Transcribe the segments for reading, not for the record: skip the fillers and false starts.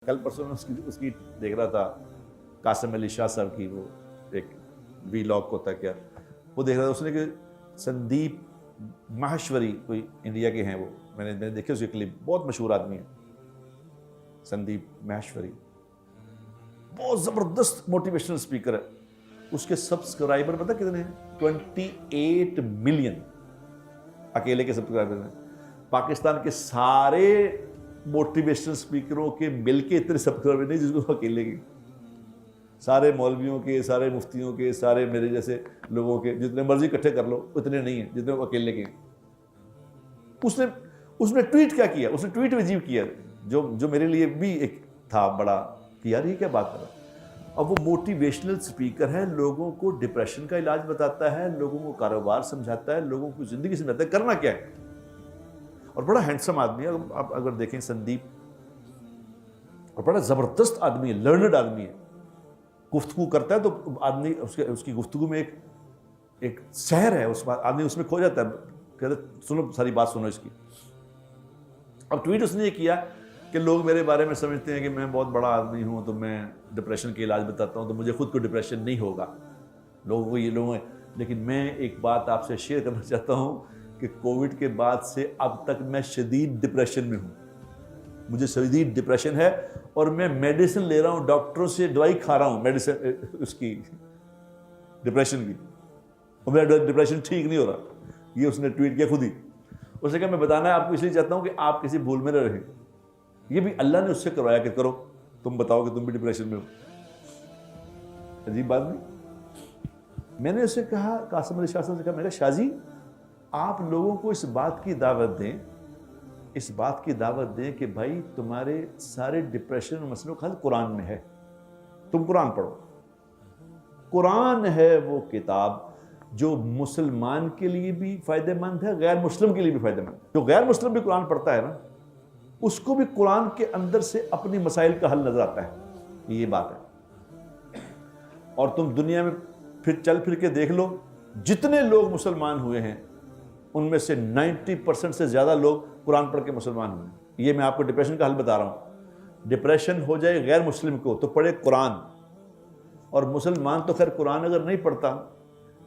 کل پرسوں میں اس کی دیکھ رہا تھا، قاسم علی شاہ صاحب کی وہ ایک وی لاگ ہوتا ہے کیا، وہ دیکھ رہا تھا، اس نے کہ سندیپ ماہیشوری کوئی انڈیا کے ہیں، وہ میں نے دیکھے اس کے کلپ، بہت مشہور آدمی ہے سندیپ ماہیشوری، بہت زبردست موٹیویشنل اسپیکر ہے. اس کے سبسکرائبر پتہ کتنے ہیں؟ 28 ملین اکیلے کے سبسکرائبر ہیں. پاکستان کے سارے موٹیویشنل اسپیکروں کے مل کے اتنے سبسکرائبر نہیں جس کو اکیلے کے، سارے مولویوں کے، سارے مفتیوں کے، سارے میرے جیسے لوگوں کے، جتنے مرضی اکٹھے کر لو اتنے نہیں ہیں جتنے وہ اکیلے کے. اس نے ٹویٹ کیا کیا، اس نے ٹویٹ عجیب کیا جو میرے لیے بھی ایک تھا بڑا کہ یار یہ کیا بات کر رہا ہے. اب وہ موٹیویشنل اسپیکر ہے، لوگوں کو ڈپریشن کا علاج بتاتا ہے، لوگوں کو کاروبار سمجھاتا ہے، لوگوں کو زندگی سمجھاتا ہے کرنا کیا ہے، اور بڑا ہینڈسم آدمی ہے. آپ اگر دیکھیں سندیپ، اور بڑا زبردست آدمی ہے، لرنڈ آدمی ہے. گفتگو کرتا ہے تو آدمی اس کی گفتگو میں ایک سحر ہے، آدمی اس میں کھو جاتا ہے، کہتا ہے سنو ساری بات سنو اس کی. اب ٹویٹ اس نے یہ کیا کہ لوگ میرے بارے میں سمجھتے ہیں کہ میں بہت بڑا آدمی ہوں تو میں ڈپریشن کے علاج بتاتا ہوں، تو مجھے خود کو ڈپریشن نہیں ہوگا، لوگوں کو یہ لوگ ہیں. لیکن میں ایک بات آپ سے شیئر کرنا چاہتا ہوں کہ کووڈ کے بعد سے اب تک میں شدید ڈپریشن میں ہوں، مجھے شدید ڈپریشن ہے، اور میں میڈیسن لے رہا ہوں، ڈاکٹروں سے دوائی کھا رہا ہوں میڈیسن اس کی ڈپریشن کی، اور میرا ڈپریشن ٹھیک نہیں ہو رہا. یہ اس نے ٹویٹ کیا خود ہی. اس نے کہا میں بتانا ہے آپ کو اس لیے چاہتا ہوں کہ آپ کسی بھول میں نہ رہیں. یہ بھی اللہ نے اس سے کروایا کہ کرو، تم بتاؤ کہ تم بھی ڈپریشن میں ہو. عجیب بات نہیں. میں نے اس سے کہا، قاسم علی شاہ صاحب سے کہا، میں نے کہا شاہ جی آپ لوگوں کو اس بات کی دعوت دیں، اس بات کی دعوت دیں کہ بھائی تمہارے سارے ڈپریشن اور مسئلوں کا حل قرآن میں ہے، تم قرآن پڑھو. قرآن ہے وہ کتاب جو مسلمان کے لیے بھی فائدہ مند ہے، غیر مسلم کے لیے بھی فائدہ مند ہے. جو غیر مسلم بھی قرآن پڑھتا ہے نا، اس کو بھی قرآن کے اندر سے اپنی مسائل کا حل نظر آتا ہے. یہ بات ہے. اور تم دنیا میں پھر چل پھر کے دیکھ لو، جتنے لوگ مسلمان ہوئے ہیں ان میں سے 90% سے زیادہ لوگ قرآن پڑھ کے مسلمان ہوئے ہیں. یہ میں آپ کو ڈپریشن کا حل بتا رہا ہوں. ڈپریشن ہو جائے غیر مسلم کو تو پڑھے قرآن، اور مسلمان تو خیر قرآن اگر نہیں پڑھتا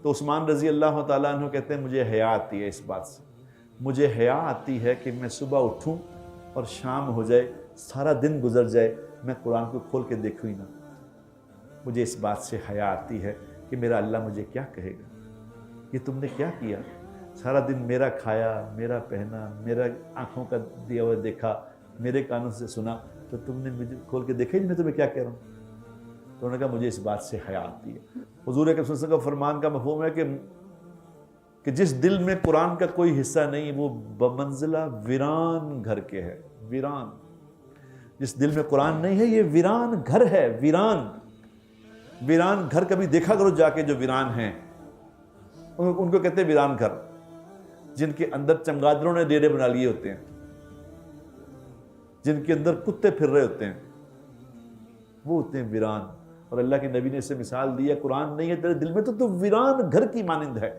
تو عثمان رضی اللہ تعالیٰ عنہ کہتے ہیں مجھے حیا آتی ہے اس بات سے، مجھے حیا آتی ہے کہ میں صبح اٹھوں اور شام ہو جائے، سارا دن گزر جائے، میں قرآن کو کھول کے دیکھوں ہی نہ. مجھے اس بات سے حیا آتی ہے کہ میرا اللہ مجھے کیا کہے گا، یہ تم نے کیا کیا، سارا دن میرا کھایا، میرا پہنا، میرا آنکھوں کا دیا ہوا دیکھا، میرے کانوں سے سنا، تو تم نے مجھے کھول کے دیکھا ہی نہیں میں تمہیں کیا کہہ رہا ہوں. تو انہوں نے کہا مجھے اس بات سے حیا آتی ہے. حضور اکرم صلی اللہ علیہ وسلم کا فرمان کا مفہوم ہے کہ جس دل میں قرآن کا کوئی حصہ نہیں وہ بمنزلہ ویران گھر کے ہے. ویران، جس دل میں قرآن نہیں ہے یہ ویران گھر ہے. ویران ویران گھر کبھی دیکھا کرو جا کے، جو ویران ہیں ان کو کہتے ہیں ویران گھر، جن کے اندر چمگادروں نے ڈیرے بنا لیے ہوتے ہیں، جن کے اندر کتے پھر رہے ہوتے ہیں، وہ ہوتے ہیں ویران. اور اللہ کے نبی نے اسے مثال دی ہے، قرآن نہیں ہے تیرے دل میں تو ویران گھر کی مانند ہے.